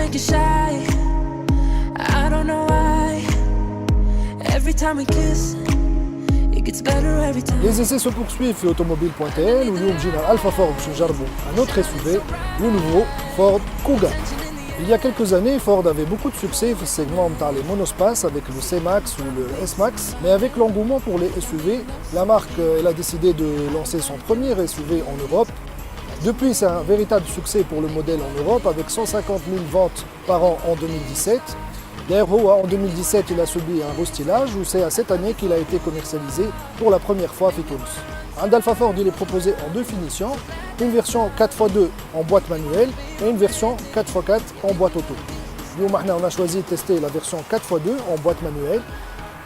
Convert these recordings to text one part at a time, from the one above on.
like you're shy. I don't know why. Every time we kiss, it gets better every time. Les essais se poursuivent sur automobile.tl où nous avons Alpha Ford chez Jarbo, un autre SUV, le nouveau Ford Kuga. Il y a quelques années, Ford avait beaucoup de succès dans le segment les monospaces avec le C-Max ou le S-Max, mais avec l'engouement pour les SUV, la marque elle a décidé de lancer son premier SUV en Europe. Depuis, c'est un véritable succès pour le modèle en Europe avec 150 000 ventes par an en 2017. D'ailleurs, en 2017, il a subi un restylage où c'est à cette année qu'il a été commercialisé pour la première fois à Tunis. Un Alpha Ford il est proposé en deux finitions, une version 4x2 en boîte manuelle et une version 4x4 en boîte auto. Nous, on a choisi de tester la version 4x2 en boîte manuelle,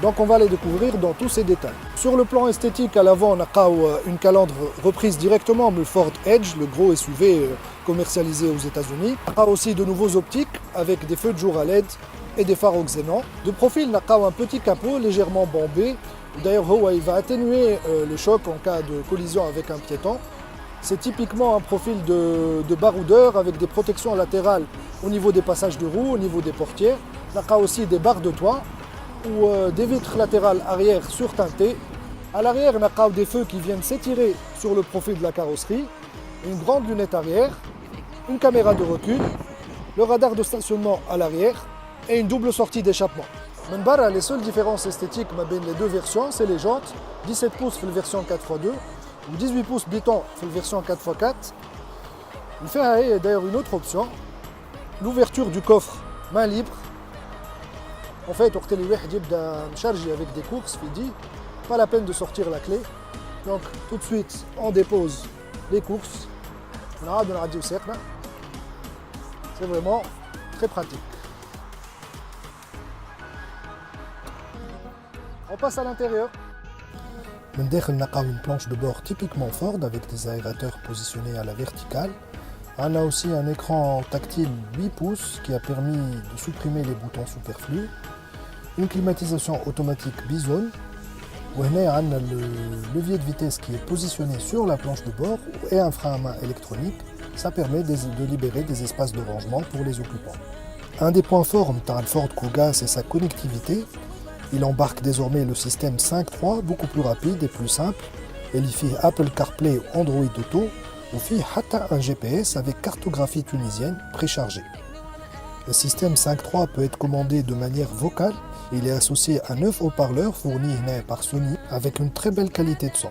donc on va les découvrir dans tous ces détails. Sur le plan esthétique, à l'avant, on a une calandre reprise directement du Ford Edge, le gros SUV commercialisé aux États-Unis. On a aussi de nouveaux optiques avec des feux de jour à LED et des phares au xénon. De profil, on a un petit capot légèrement bombé. D'ailleurs, il va atténuer le choc en cas de collision avec un piéton. C'est typiquement un profil de baroudeur avec des protections latérales au niveau des passages de roues, au niveau des portières. On a aussi des barres de toit ou des vitres latérales arrière surteintées. À l'arrière, on a des feux qui viennent s'étirer sur le profil de la carrosserie, une grande lunette arrière, une caméra de recul, le radar de stationnement à l'arrière et une double sortie d'échappement. Les seules différences esthétiques entre les deux versions, c'est les jantes, 17 pouces pour la version 4x2 ou 18 pouces béton pour la version 4x4. Il fait d'ailleurs une autre option, l'ouverture du coffre main libre. En fait, quand les gens charger avec des courses, pas la peine de sortir la clé. Donc tout de suite, on dépose les courses. C'est vraiment très pratique. On passe à l'intérieur. On a une planche de bord typiquement Ford avec des aérateurs positionnés à la verticale. On a aussi un écran tactile 8 pouces qui a permis de supprimer les boutons superflus. Une climatisation automatique bizone. On a le levier de vitesse qui est positionné sur la planche de bord et un frein à main électronique. Ça permet de libérer des espaces de rangement pour les occupants. Un des points forts de Ford Kuga, c'est sa connectivité. Il embarque désormais le système 5.3, beaucoup plus rapide et plus simple. Il y fait Apple CarPlay ou Android Auto, ou fait un GPS avec cartographie tunisienne préchargée. Le système 5.3 peut être commandé de manière vocale. Il est associé à 9 haut-parleurs fournis par Sony avec une très belle qualité de son.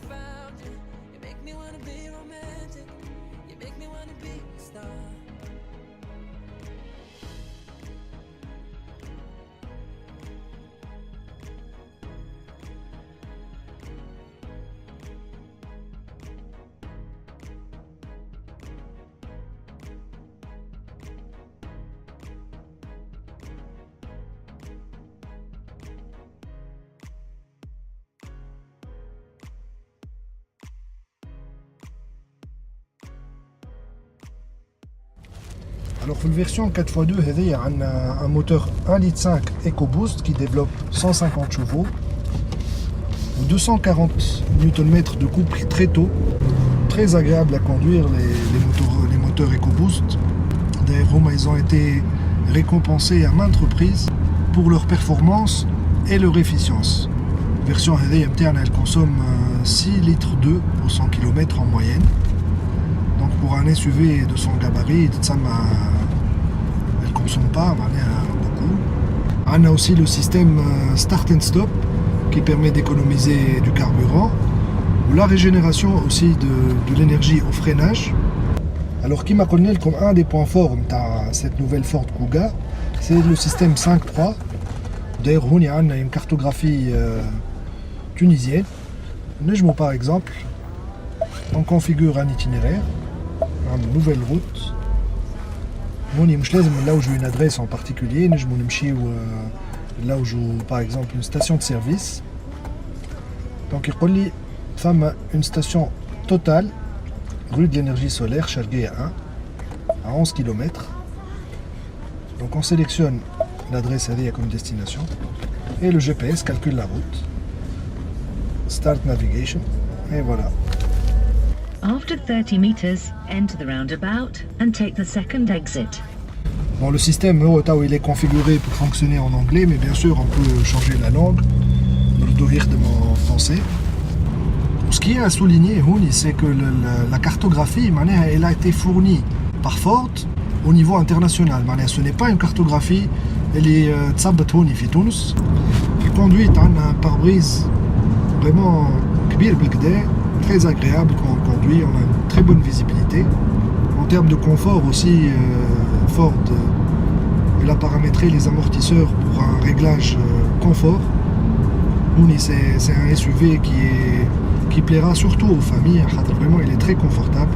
Alors pour la version 4x2, il y a un moteur 1,5 litre EcoBoost qui développe 150 chevaux, 240 Nm de couple très tôt, très agréable à conduire les moteurs EcoBoost. D'ailleurs, ils ont été récompensés à maintes reprises pour leur performance et leur efficience. La version elle consomme 6 litres 2 pour 100 km en moyenne. Donc pour un SUV de son gabarit, elle ne consomme pas beaucoup. On a aussi le système Start and Stop qui permet d'économiser du carburant, ou la régénération aussi de l'énergie au freinage. Alors qui m'a connu comme un des points forts de cette nouvelle Ford Kuga, c'est le système 5.3. D'ailleurs, on a une cartographie tunisienne. Nous, par exemple, on configure un itinéraire, une nouvelle route. Là où j'ai une adresse en particulier, là où j'ai par exemple une station de service. Donc il y a une station totale, rue de l'énergie solaire, Chargué 1, à 11 km. Donc on sélectionne l'adresse comme destination et le GPS calcule la route. Start navigation et voilà. After 30 meters, enter the roundabout and take the second exit. Bon, le système il est configuré pour fonctionner en anglais, mais bien sûr on peut changer la langue. En français. Ce qui est à souligner, c'est que la cartographie, elle a été fournie par Ford au niveau international. Ce n'est pas une cartographie, elle est qui conduit à un pare-brise vraiment très agréable quand on conduit. On a une très bonne visibilité. En termes de confort aussi, Ford elle a paramétré les amortisseurs pour un réglage confort. C'est un SUV qui plaira surtout aux familles. Vraiment, il est très confortable.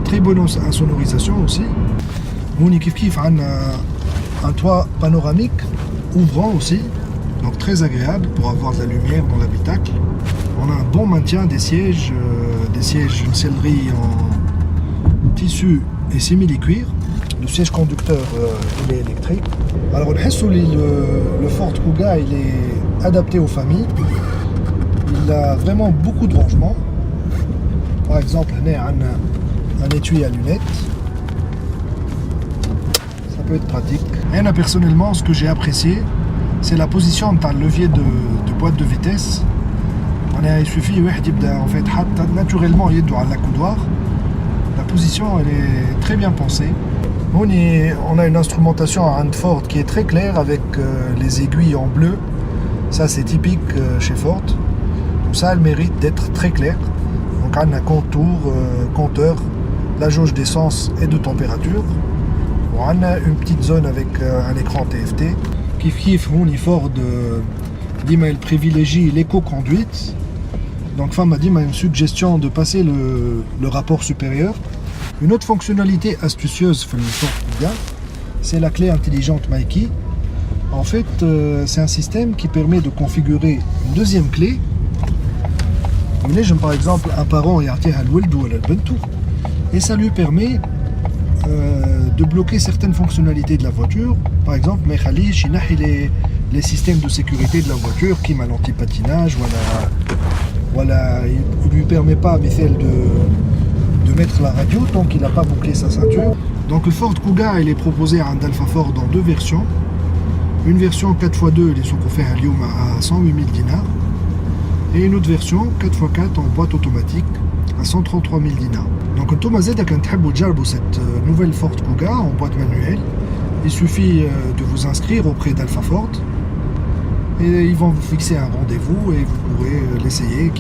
Très bonne insonorisation aussi. Un toit panoramique ouvrant aussi, donc très agréable pour avoir de la lumière dans l'habitacle. On a un bon maintien des sièges, une sellerie en tissu et simili-cuir. Le siège conducteur il est électrique. Alors le Ford Kuga il est adapté aux familles. Il a vraiment beaucoup de rangements. Par exemple, on a un étui à lunettes. Ça peut être pratique. Et là, personnellement, ce que j'ai c'est la position de levier de boîte de vitesse. Il suffit en fait, naturellement il est à l'accoudoir. La position elle est très bien pensée. On a une instrumentation à Ford qui est très claire avec les aiguilles en bleu. Ça c'est typique chez Ford. Ça a le mérite d'être très clair. Donc on a un compteur, la jauge d'essence et de température. On a une petite zone avec un écran TFT. Ford il privilégie l'éco-conduite. Donc Femme a une suggestion de passer le rapport supérieur. Une autre fonctionnalité astucieuse pour le Ford Kuga, c'est la clé intelligente Mikey. En fait, c'est un système qui permet de configurer une deuxième clé. Par exemple, un parent et ça lui permet de bloquer certaines fonctionnalités de la voiture. Par exemple, les systèmes de sécurité de la voiture, qui m'a l'anti-patinage, voilà, il ne lui permet pas de mettre la radio tant qu'il n'a pas bouclé sa ceinture. Donc le Ford Kuga il est proposé à un Alpha Ford dans deux versions. Une version 4x2 il est offert à 108 000 dinars et une autre version 4x4 en boîte automatique à 133 000 dinars. Donc cette nouvelle Ford Kuga en boîte manuelle, il suffit de vous inscrire auprès d'Alpha Ford et ils vont vous fixer un rendez-vous et vous pourrez l'essayer.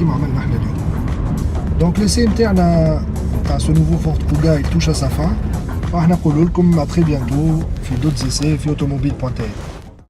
Donc l'essai interne à ce nouveau Ford Kuga il touche à sa fin. À très bientôt dans d'autres essais sur automobile.tv.